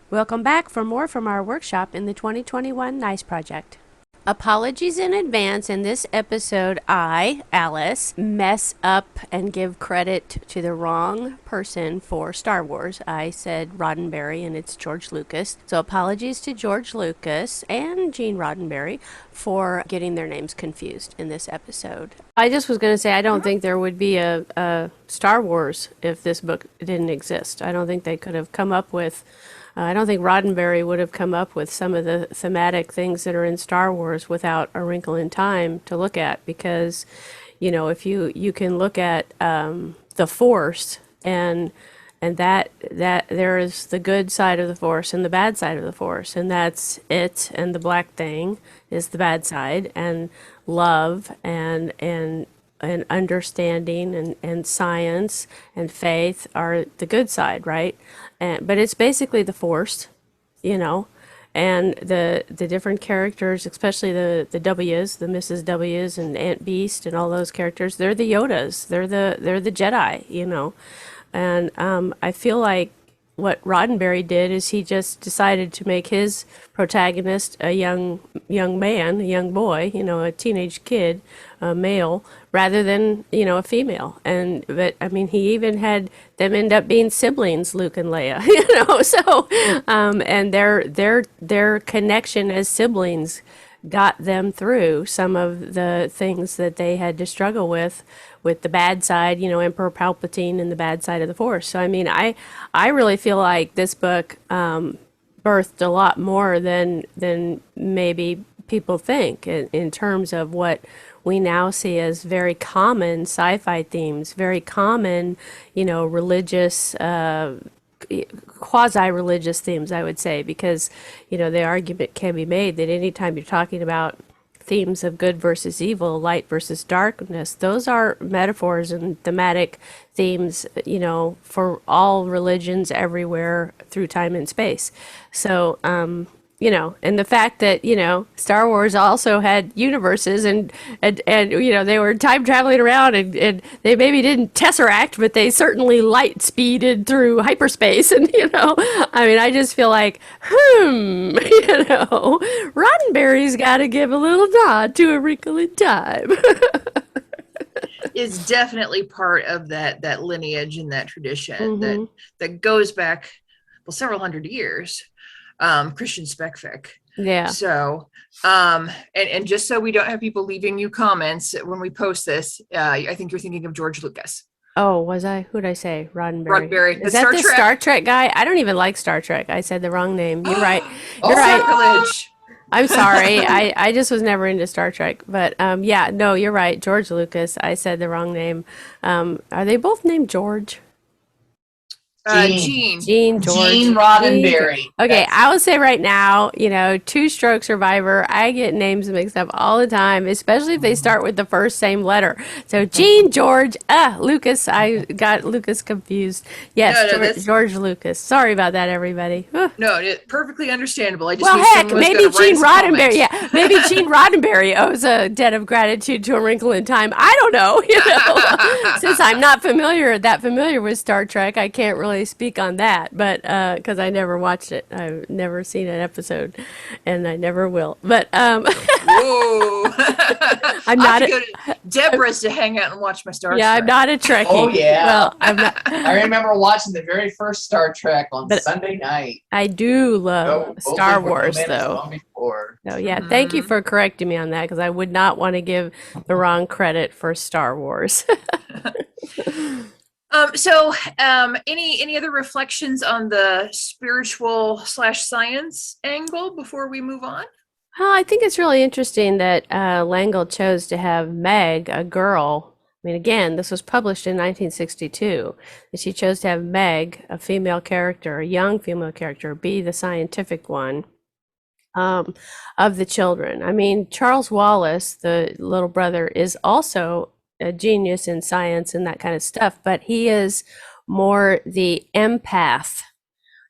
Welcome back for more from our workshop in the 2021 NICE project. Apologies in advance. In this episode, I, Alice, mess up and give credit to the wrong person for Star Wars. I said Roddenberry and it's George Lucas. So apologies to George Lucas and Gene Roddenberry for getting their names confused in this episode. I just was going to say I don't think there would be a Star Wars if this book didn't exist. I don't think they could have come up with I don't think Roddenberry would have come up with some of the thematic things that are in Star Wars without A Wrinkle in Time to look at, because, if you can look at the Force and that there is the good side of the Force and the bad side of the Force, and that's it, and the black thing is the bad side, and love and understanding and science and faith are the good side, right? But it's basically the Force, you know, and the different characters, especially the W's, the Mrs. W's and Aunt Beast and all those characters, they're the Yodas, they're the Jedi, and I feel like what Roddenberry did is he just decided to make his protagonist a young man, a young boy, a teenage kid, a male, rather than a female. But I mean, he even had them end up being siblings, Luke and Leia. So and their connection as siblings got them through some of the things that they had to struggle with the bad side, Emperor Palpatine and the bad side of the Force. So I mean, I really feel like this book birthed a lot more than maybe people think in terms of what we now see as very common sci-fi themes, very common, religious, quasi-religious themes, I would say, because, the argument can be made that anytime you're talking about themes of good versus evil, light versus darkness, those are metaphors and thematic themes, for all religions everywhere through time and space. So, and the fact that, Star Wars also had universes and they were time traveling around and they maybe didn't tesseract, but they certainly light speeded through hyperspace. And, I mean, I just feel like, Roddenberry's got to give a little nod to A Wrinkle in Time. Is definitely part of that lineage and that tradition that goes back, well, several hundred years. Christian spec fic. Yeah. So, and just so we don't have people leaving you comments when we post this, I think you're thinking of George Lucas. Oh, was I? Who'd I say? Roddenberry. Roddenberry. Is that the Star Trek guy? I don't even like Star Trek. I said the wrong name. You're right. You're right. Sacrilege. I'm sorry. I just was never into Star Trek. But yeah, no, you're right. George Lucas. I said the wrong name. Are they both named George? Gene George. Gene Roddenberry. Okay, I will say right now, two-stroke survivor, I get names mixed up all the time, especially if they start with the first same letter. So Gene, George, Lucas, I got Lucas confused. Yes, No, George Lucas. Sorry about that, everybody. No, perfectly understable. I just well, heck, maybe Gene Roddenberry. Yeah, maybe Gene Roddenberry owes a debt of gratitude to A Wrinkle in Time. I don't know. Since I'm not that familiar with Star Trek, I can't really speak on that, but because I never watched it, I've never seen an episode, and I never will. But whoa, I'm not. Go to Deborah's to hang out and watch my Star Trek. Yeah, I'm not a Trekkie. Oh yeah. Well, I'm not. I remember watching the very first Star Trek on Sunday night. I do love Star Wars, though. So yeah, thank you for correcting me on that, because I would not want to give the wrong credit for Star Wars. So any other reflections on the spiritual / science angle before we move on? Well, I think it's really interesting that L'Engle chose to have Meg, a girl. I mean, again, this was published in 1962. And she chose to have Meg, a female character, a young female character, be the scientific one of the children. I mean, Charles Wallace, the little brother, is also a genius in science and that kind of stuff, but he is more the empath.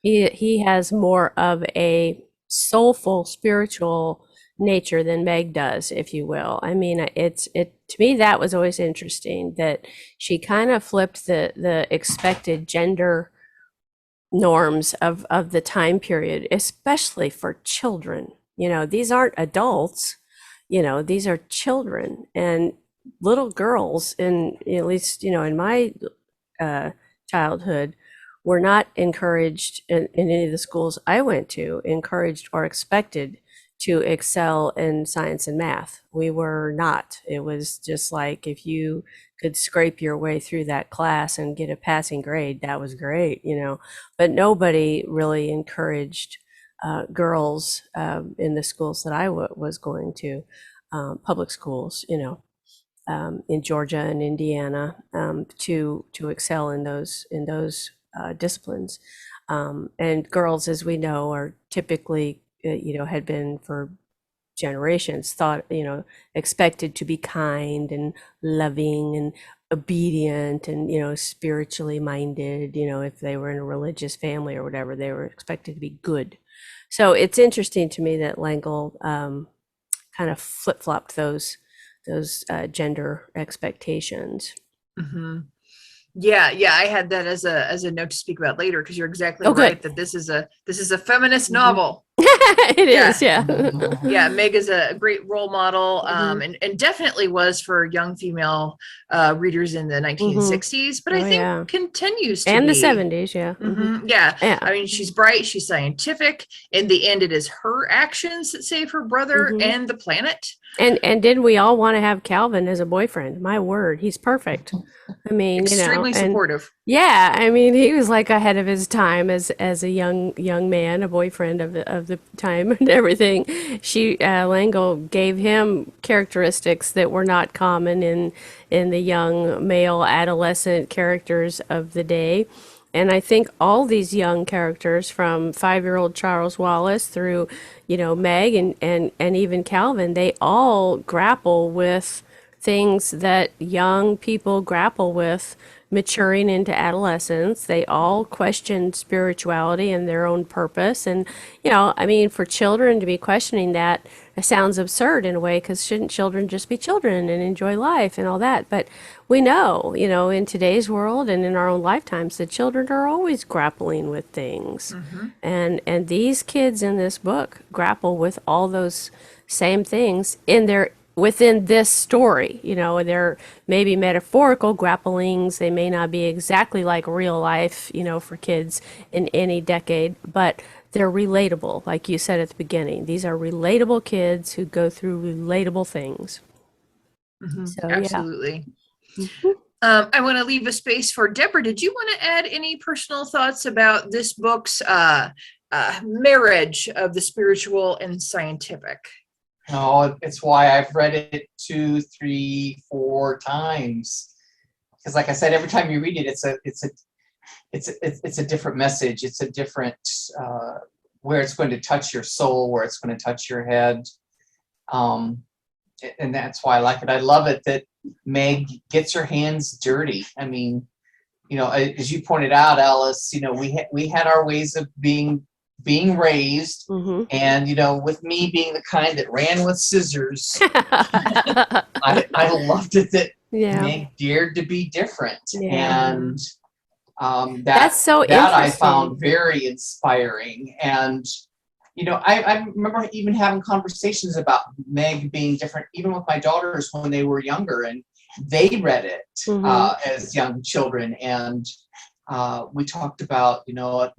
He has more of a soulful spiritual nature than Meg does, if you will. I mean, to me, that was always interesting, that she kind of flipped the expected gender norms of the time period, especially for children. You know, these aren't adults, you know, these are children and little girls. And at least, you know, in my childhood, were not encouraged in any of the schools I went to, encouraged or expected to excel in science and math. We were not. It was just like if you could scrape your way through that class and get a passing grade, that was great, you know. But nobody really encouraged girls in the schools that I was going to, public schools, you know, in Georgia and Indiana, to excel in those disciplines. And girls, as we know, are typically, you know, had been for generations thought, you know, expected to be kind and loving and obedient and, you know, spiritually minded. You know, if they were in a religious family or whatever, they were expected to be good. So it's interesting to me that L'Engle kind of flip-flopped those gender expectations. Mm-hmm. Yeah, I had that as a note to speak about later, because you're exactly right that this is a feminist novel. It is, yeah. Yeah, Meg is a great role model, and definitely was for young female readers in the 1960s, but I think continues to and be. the 70s, yeah. Yeah. I mean, she's bright, she's scientific. In the end, it is her actions that save her brother and the planet. And didn't we all want to have Calvin as a boyfriend? My word, he's perfect. I mean, extremely supportive. Yeah, I mean, he was like ahead of his time as a young man, a boyfriend of the time and everything. L'Engle gave him characteristics that were not common in the young male adolescent characters of the day. And I think all these young characters, from 5-year-old Charles Wallace through, you know, Meg and even Calvin, they all grapple with things that young people grapple with maturing into adolescence. They all question spirituality and their own purpose. And, you know, I mean, for children to be questioning that, it sounds absurd in a way, because shouldn't children just be children and enjoy life and all that? But we know, you know, in today's world and in our own lifetimes, the children are always grappling with things. And these kids in this book grapple with all those same things within this story. You know, they're maybe metaphorical grapplings. They may not be exactly like real life, you know, for kids in any decade, but they're relatable. Like you said at the beginning, these are relatable kids who go through relatable things. So, absolutely. I want to leave a space for Deborah. Did you want to add any personal thoughts about this book's marriage of the spiritual and scientific? No, it's why I've read it 2, 3, 4 times. Because, like I said, every time you read it, it's a different message. It's a different where it's going to touch your soul, where it's going to touch your head, and that's why I like it. I love it that Meg gets her hands dirty. I mean, you know, as you pointed out, Alice, you know, we had our ways of being raised, and, you know, with me being the kind that ran with scissors, I loved it that Meg dared to be different, and that's so interesting. I found very inspiring. And, you know, I remember even having conversations about Meg being different, even with my daughters when they were younger, and they read it as young children, and we talked about, you know,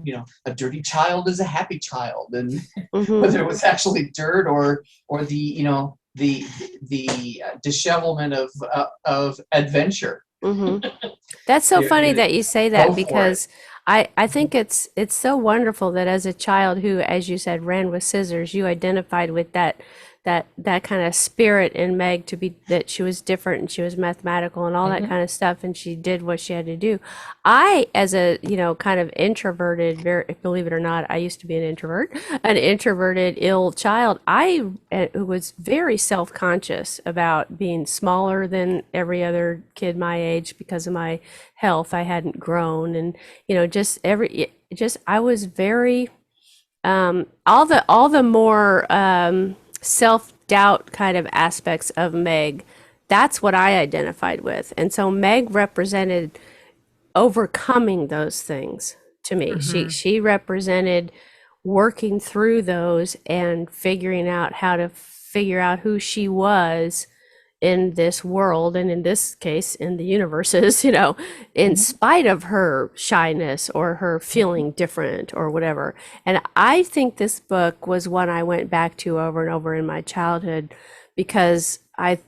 a dirty child is a happy child, and whether it was actually dirt or the, you know, the dishevelment of adventure. That's so funny that you say that, because I think it's so wonderful that as a child who, as you said, ran with scissors, you identified with that kind of spirit in Meg, to be that she was different and she was mathematical and all that kind of stuff, and she did what she had to do. I, as a, you know, kind of introverted, very, believe it or not, I used to be an introverted ill child. I was very self-conscious about being smaller than every other kid my age because of my health. I hadn't grown, and, you know, I was very all the more self-doubt kind of aspects of Meg, that's what I identified with. And so Meg represented overcoming those things, to me. Mhm. She represented working through those and figuring out how to figure out who she was in this world, and in this case in the universes, in spite of her shyness or her feeling different or whatever. And I think this book was one I went back to over and over in my childhood because I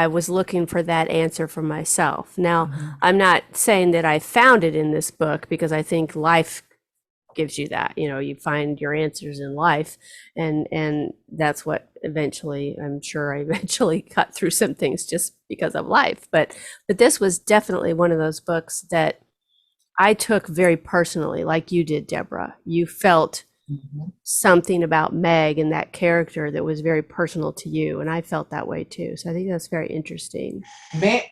was looking for that answer for myself. Now, I'm not saying that I found it in this book, because I think life gives you that. You find your answers in life, and that's what eventually, I'm sure I eventually cut through some things just because of life. But this was definitely one of those books that I took very personally, like you did, Deborah. You felt something about Meg and that character that was very personal to you, and I felt that way too. So I think that's very interesting.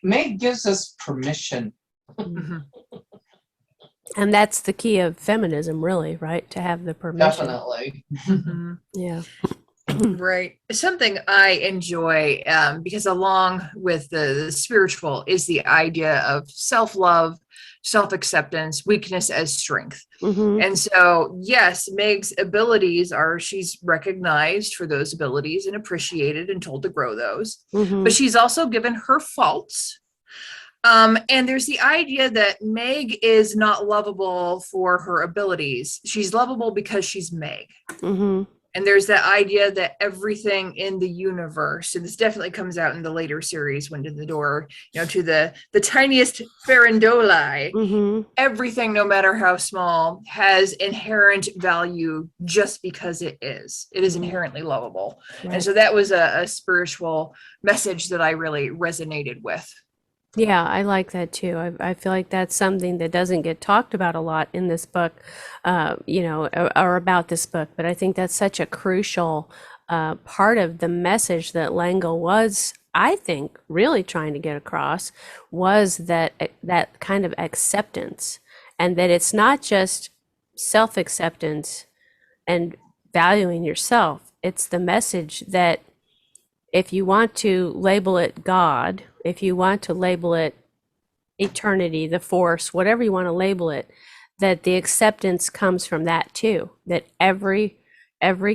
Meg gives us permission. Mhm. And that's the key of feminism, really, right? To have the permission. Definitely. Mhm. Yeah. Right. Something I enjoy, because along with the spiritual is the idea of self-love, self-acceptance, weakness as strength. Mm-hmm. And so, yes, Meg's abilities she's recognized for those abilities and appreciated and told to grow those. Mm-hmm. But she's also given her faults. And there's the idea that Meg is not lovable for her abilities. She's lovable because she's Meg. Mm-hmm. And there's that idea that everything in the universe, and this definitely comes out in the later series, when to the door, to the tiniest farandoli, Mm-hmm. everything, no matter how small, has inherent value just because it is. It is inherently lovable. Right. And so that was a spiritual message that I really resonated with. Yeah, I like that too. I feel like that's something that doesn't get talked about a lot in this book, or about this book. But I think that's such a crucial part of the message that L'Engle was, I think, really trying to get across, was that kind of acceptance, and that it's not just self-acceptance and valuing yourself. It's the message that if you want to label it God, if you want to label it eternity, the force, whatever you want to label it, that the acceptance comes from that too. That every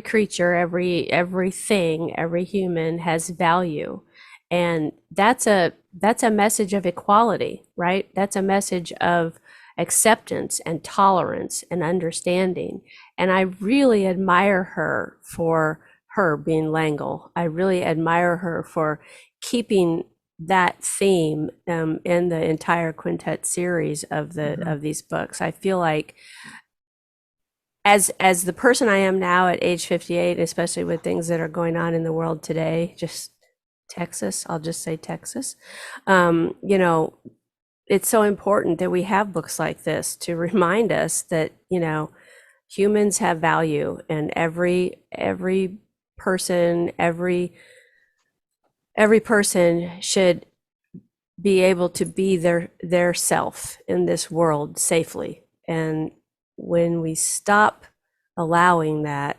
creature, everything, every human has value. And that's a message of equality, right? That's a message of acceptance and tolerance and understanding. And I really admire her for her being L'Engle. I really admire her for keeping that theme in the entire quintet series of these books. I feel like as the person I am now at age 58, especially with things that are going on in the world today, just Texas, I'll just say Texas, it's so important that we have books like this to remind us that, humans have value, and every person, every person should be able to be their self in this world safely. And when we stop allowing that,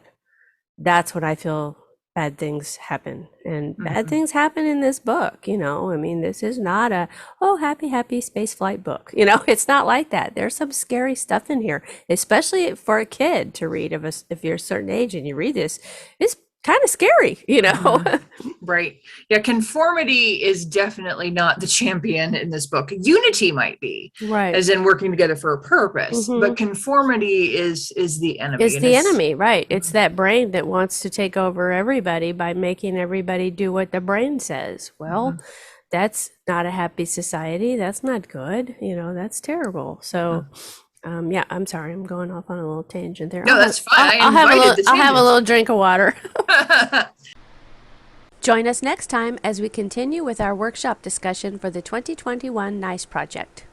that's when I feel bad things happen. And bad things happen in this book, this is not a happy space flight book. It's not like that. There's some scary stuff in here, especially for a kid to read. If you're a certain age and you read this, it's kind of scary, Right. Yeah. Conformity is definitely not the champion in this book. Unity might be, Right. as in working together for a purpose, but conformity is the enemy. It's the enemy, right? It's that brain that wants to take over everybody by making everybody do what the brain says. Well, that's not a happy society. That's not good. That's terrible. So, yeah, I'm sorry. I'm going off on a little tangent there. No, that's fine. I'll have a little drink of water. Join us next time as we continue with our workshop discussion for the 2021 NICE project.